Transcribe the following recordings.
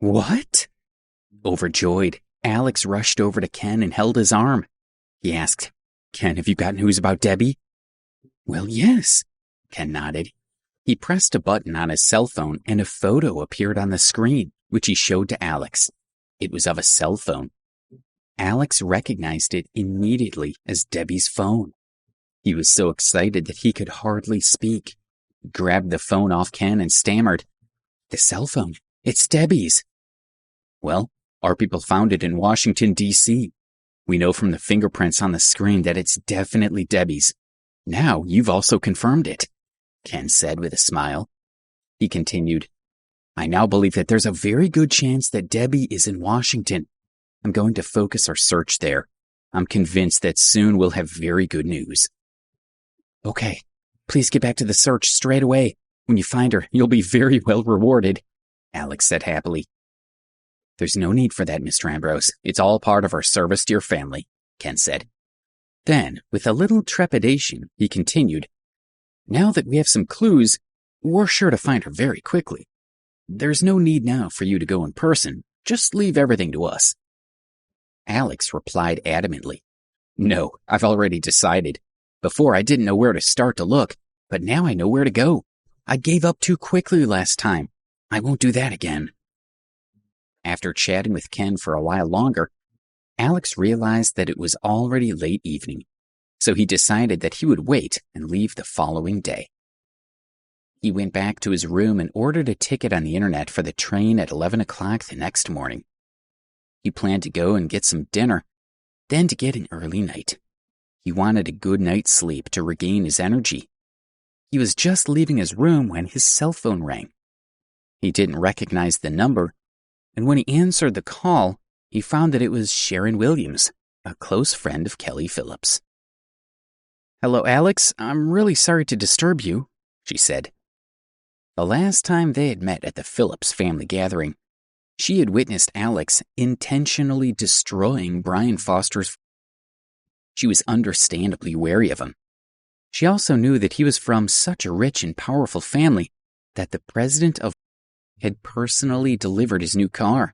What? Overjoyed, Alex rushed over to Ken and held his arm. He asked, Ken, have you got news about Debbie? Well, yes, Ken nodded. He pressed a button on his cell phone and a photo appeared on the screen, which he showed to Alex. It was of a cell phone. Alex recognized it immediately as Debbie's phone. He was so excited that he could hardly speak. He grabbed the phone off Ken and stammered, The cell phone, it's Debbie's. Well, our people found it in Washington, D.C. We know from the fingerprints on the screen that it's definitely Debbie's. Now you've also confirmed it, Ken said with a smile. He continued, I now believe that there's a very good chance that Debbie is in Washington. I'm going to focus our search there. I'm convinced that soon we'll have very good news. Okay, please get back to the search straight away. When you find her, you'll be very well rewarded, Alex said happily. There's no need for that, Mr. Ambrose. It's all part of our service to your family, Ken said. Then, with a little trepidation, he continued, Now that we have some clues, we're sure to find her very quickly. There's no need now for you to go in person. Just leave everything to us. Alex replied adamantly, No, I've already decided. Before I didn't know where to start to look, but now I know where to go. I gave up too quickly last time. I won't do that again. After chatting with Ken for a while longer, Alex realized that it was already late evening, so he decided that he would wait and leave the following day. He went back to his room and ordered a ticket on the internet for the train at 11 o'clock the next morning. He planned to go and get some dinner, then to get an early night. He wanted a good night's sleep to regain his energy. He was just leaving his room when his cell phone rang. He didn't recognize the number, and when he answered the call, he found that it was Sharon Williams, a close friend of Kelly Phillips. Hello, Alex. I'm really sorry to disturb you, she said. The last time they had met at the Phillips family gathering, she had witnessed Alex intentionally destroying Brian Foster's. She was understandably wary of him. She also knew that he was from such a rich and powerful family that the president of had personally delivered his new car.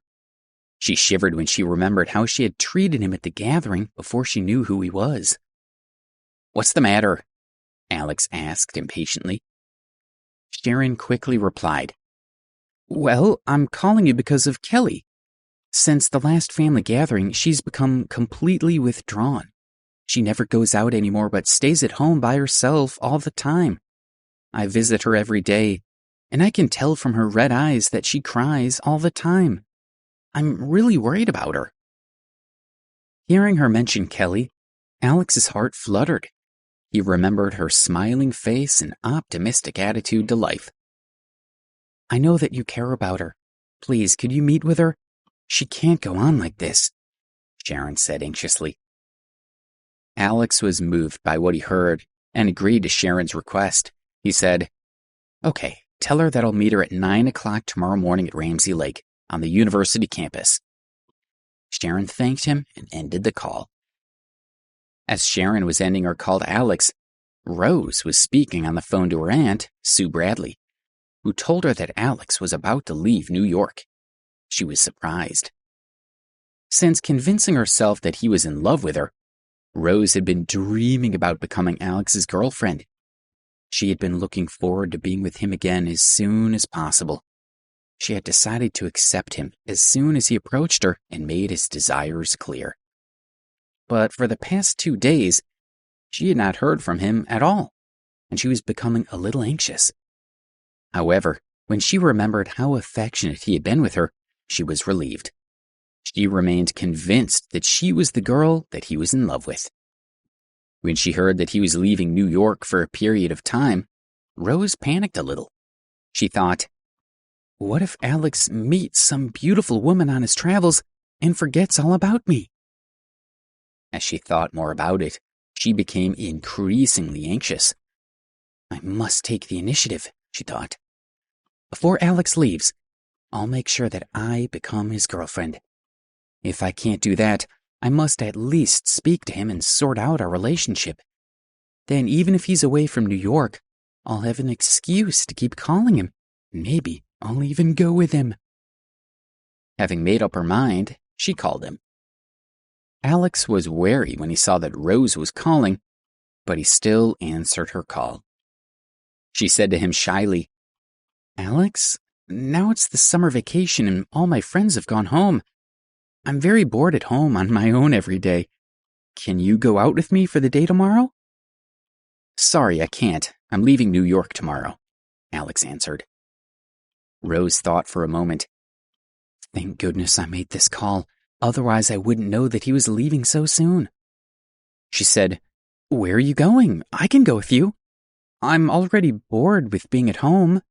She shivered when she remembered how she had treated him at the gathering before she knew who he was. What's the matter? Alex asked impatiently. Sharon quickly replied, Well, I'm calling you because of Kelly. Since the last family gathering, she's become completely withdrawn. She never goes out anymore but stays at home by herself all the time. I visit her every day, and I can tell from her red eyes that she cries all the time. I'm really worried about her. Hearing her mention Kelly, Alex's heart fluttered. He remembered her smiling face and optimistic attitude to life. I know that you care about her. Please, could you meet with her? She can't go on like this, Sharon said anxiously. Alex was moved by what he heard and agreed to Sharon's request. He said, Okay, tell her that I'll meet her at 9 o'clock tomorrow morning at Ramsey Lake on the university campus. Sharon thanked him and ended the call. As Sharon was ending her call to Alex, Rose was speaking on the phone to her aunt, Sue Bradley, who told her that Alex was about to leave New York. She was surprised. Since convincing herself that he was in love with her, Rose had been dreaming about becoming Alex's girlfriend. She had been looking forward to being with him again as soon as possible. She had decided to accept him as soon as he approached her and made his desires clear. But for the past 2 days, she had not heard from him at all, and she was becoming a little anxious. However, when she remembered how affectionate he had been with her, she was relieved. She remained convinced that she was the girl that he was in love with. When she heard that he was leaving New York for a period of time, Rose panicked a little. She thought, what if Alex meets some beautiful woman on his travels and forgets all about me? As she thought more about it, she became increasingly anxious. I must take the initiative, she thought. Before Alex leaves, I'll make sure that I become his girlfriend. If I can't do that, I must at least speak to him and sort out our relationship. Then even if he's away from New York, I'll have an excuse to keep calling him. Maybe I'll even go with him. Having made up her mind, she called him. Alex was wary when he saw that Rose was calling, but he still answered her call. She said to him shyly, "Alex, now it's the summer vacation and all my friends have gone home. I'm very bored at home on my own every day. Can you go out with me for the day tomorrow?" "Sorry, I can't. I'm leaving New York tomorrow," Alex answered. Rose thought for a moment. Thank goodness I made this call. Otherwise, I wouldn't know that he was leaving so soon. She said, "Where are you going? I can go with you. I'm already bored with being at home."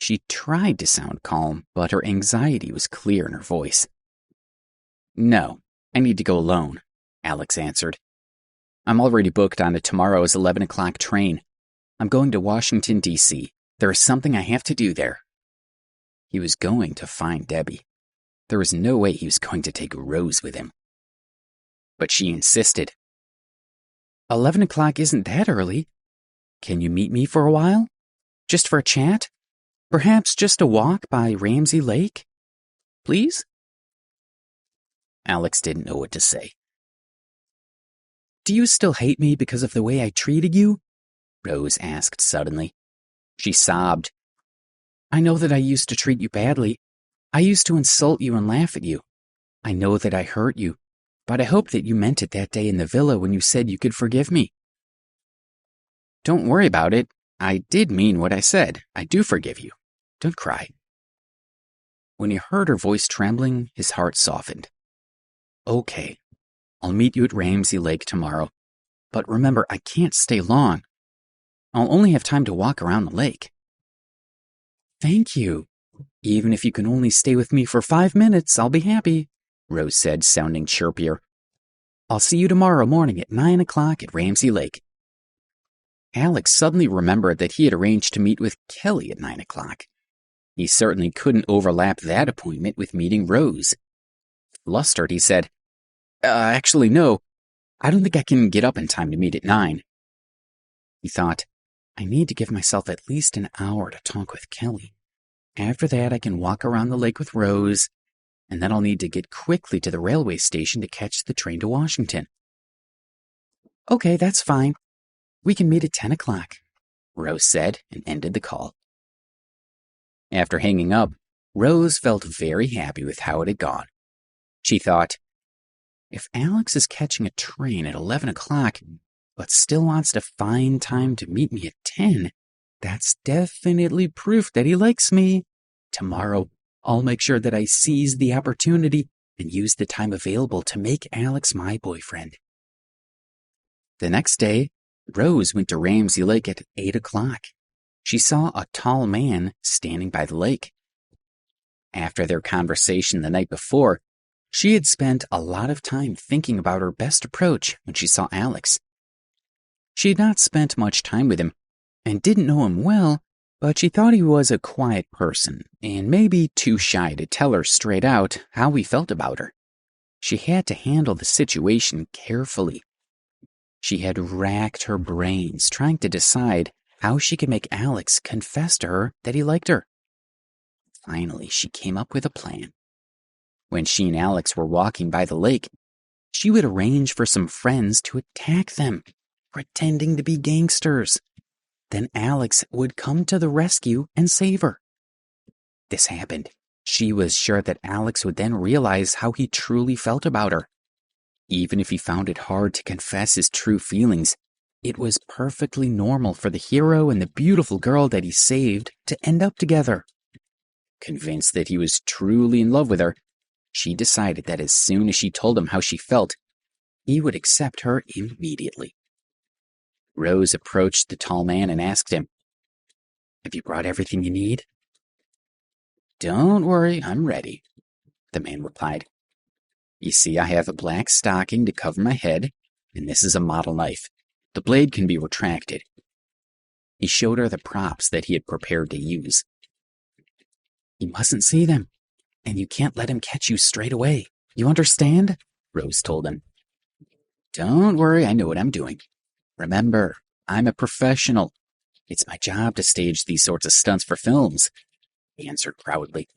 She tried to sound calm, but her anxiety was clear in her voice. "No, I need to go alone," Alex answered. "I'm already booked on tomorrow's 11 o'clock train. I'm going to Washington, D.C. There is something I have to do there." He was going to find Debbie. There was no way he was going to take Rose with him. But she insisted. 11 o'clock isn't that early. Can you meet me for a while? Just for a chat? Perhaps just a walk by Ramsey Lake? Please?" Alex didn't know what to say. "Do you still hate me because of the way I treated you?" Rose asked suddenly. She sobbed. "I know that I used to treat you badly. I used to insult you and laugh at you. I know that I hurt you, but I hope that you meant it that day in the villa when you said you could forgive me." "Don't worry about it. I did mean what I said. I do forgive you. Don't cry." When he heard her voice trembling, his heart softened. "Okay, I'll meet you at Ramsey Lake tomorrow. But remember, I can't stay long. I'll only have time to walk around the lake." "Thank you. Even if you can only stay with me for 5 minutes, I'll be happy," Rose said, sounding chirpier. "I'll see you tomorrow morning at 9 o'clock at Ramsey Lake." Alex suddenly remembered that he had arranged to meet with Kelly at 9 o'clock. He certainly couldn't overlap that appointment with meeting Rose. Flustered, he said, Actually, no. I don't think I can get up in time to meet at 9. He thought, I need to give myself at least an hour to talk with Kelly. After that, I can walk around the lake with Rose, and then I'll need to get quickly to the railway station to catch the train to Washington." "Okay, that's fine. We can meet at 10 o'clock, Rose said and ended the call. After hanging up, Rose felt very happy with how it had gone. She thought, if Alex is catching a train at 11 o'clock, but still wants to find time to meet me at 10, that's definitely proof that he likes me. Tomorrow, I'll make sure that I seize the opportunity and use the time available to make Alex my boyfriend. The next day, Rose went to Ramsey Lake at 8 o'clock. She saw a tall man standing by the lake. After their conversation the night before, she had spent a lot of time thinking about her best approach when she saw Alex. She had not spent much time with him and didn't know him well, but she thought he was a quiet person and maybe too shy to tell her straight out how he felt about her. She had to handle the situation carefully. She had racked her brains trying to decide how she could make Alex confess to her that he liked her. Finally, she came up with a plan. When she and Alex were walking by the lake, she would arrange for some friends to attack them, pretending to be gangsters. Then Alex would come to the rescue and save her. This happened. She was sure that Alex would then realize how he truly felt about her. Even if he found it hard to confess his true feelings, it was perfectly normal for the hero and the beautiful girl that he saved to end up together. Convinced that he was truly in love with her, she decided that as soon as she told him how she felt, he would accept her immediately. Rose approached the tall man and asked him, "Have you brought everything you need?" "Don't worry, I'm ready," the man replied. "You see, I have a black stocking to cover my head, and this is a model knife. The blade can be retracted." He showed her the props that he had prepared to use. "You mustn't see them, and you can't let him catch you straight away. You understand?" Rose told him. "Don't worry, I know what I'm doing. Remember, I'm a professional. It's my job to stage these sorts of stunts for films," he answered proudly.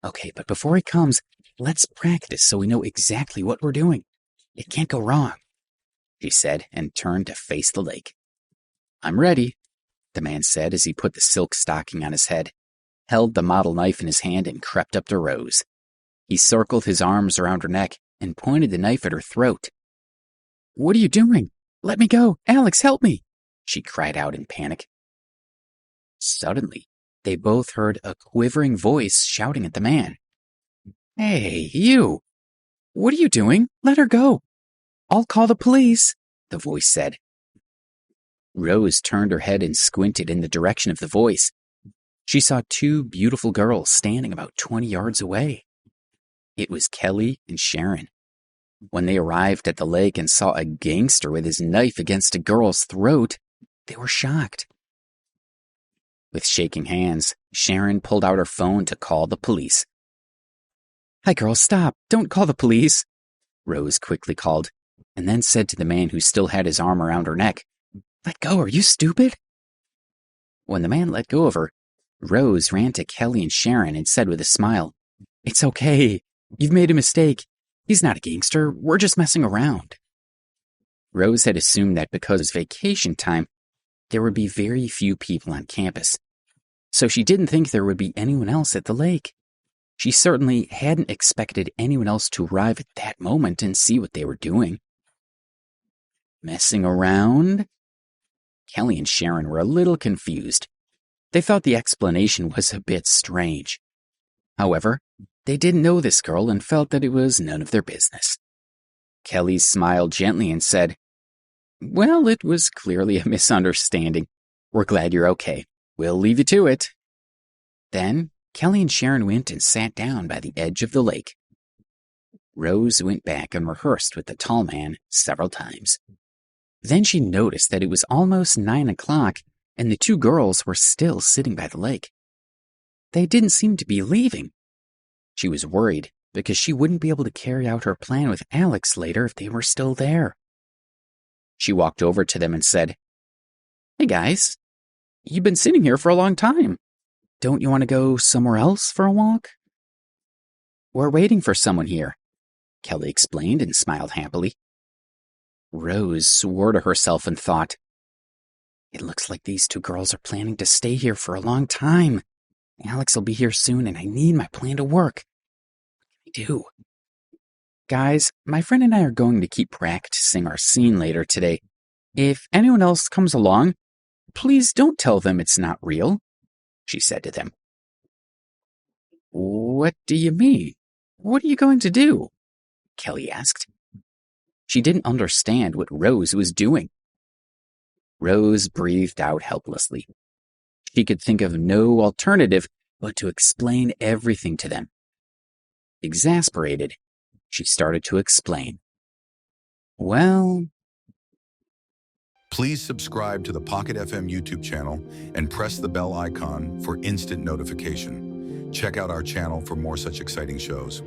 Okay, but before he comes, let's practice so we know exactly what we're doing. It can't go wrong, she said and turned to face the lake. I'm ready, the man said as he put the silk stocking on his head, held the model knife in his hand and crept up to Rose. He circled his arms around her neck and pointed the knife at her throat. What are you doing? Let me go! Alex, help me! She cried out in panic. Suddenly, they both heard a quivering voice shouting at the man. Hey, you! What are you doing? Let her go! I'll call the police, the voice said. Rose turned her head and squinted in the direction of the voice. She saw two beautiful girls standing about 20 yards away. It was Kelly and Sharon. When they arrived at the lake and saw a gangster with his knife against a girl's throat, they were shocked. With shaking hands, Sharon pulled out her phone to call the police. Hi, girls, stop. Don't call the police, Rose quickly called, and then said to the man who still had his arm around her neck, Let go, are you stupid? When the man let go of her, Rose ran to Kelly and Sharon and said with a smile, It's okay. You've made a mistake. He's not a gangster. We're just messing around. Rose had assumed that because it was vacation time, there would be very few people on campus, so she didn't think there would be anyone else at the lake. She certainly hadn't expected anyone else to arrive at that moment and see what they were doing. Messing around? Kelly and Sharon were a little confused. They thought the explanation was a bit strange. However, they didn't know this girl and felt that it was none of their business. Kelly smiled gently and said, Well, it was clearly a misunderstanding. We're glad you're okay. We'll leave you to it. Then, Kelly and Sharon went and sat down by the edge of the lake. Rose went back and rehearsed with the tall man several times. Then she noticed that it was almost 9 o'clock and the two girls were still sitting by the lake. They didn't seem to be leaving. She was worried because she wouldn't be able to carry out her plan with Alex later if they were still there. She walked over to them and said, Hey guys, you've been sitting here for a long time. Don't you want to go somewhere else for a walk? We're waiting for someone here, Kelly explained and smiled happily. Rose swore to herself and thought, It looks like these two girls are planning to stay here for a long time. Alex will be here soon and I need my plan to work. What can I do? Guys, my friend and I are going to keep practicing our scene later today. If anyone else comes along, please don't tell them it's not real, she said to them. What do you mean? What are you going to do? Kelly asked. She didn't understand what Rose was doing. Rose breathed out helplessly. She could think of no alternative but to explain everything to them. Exasperated, she started to explain. Well... Please subscribe to the Pocket FM YouTube channel and press the bell icon for instant notification. Check out our channel for more such exciting shows.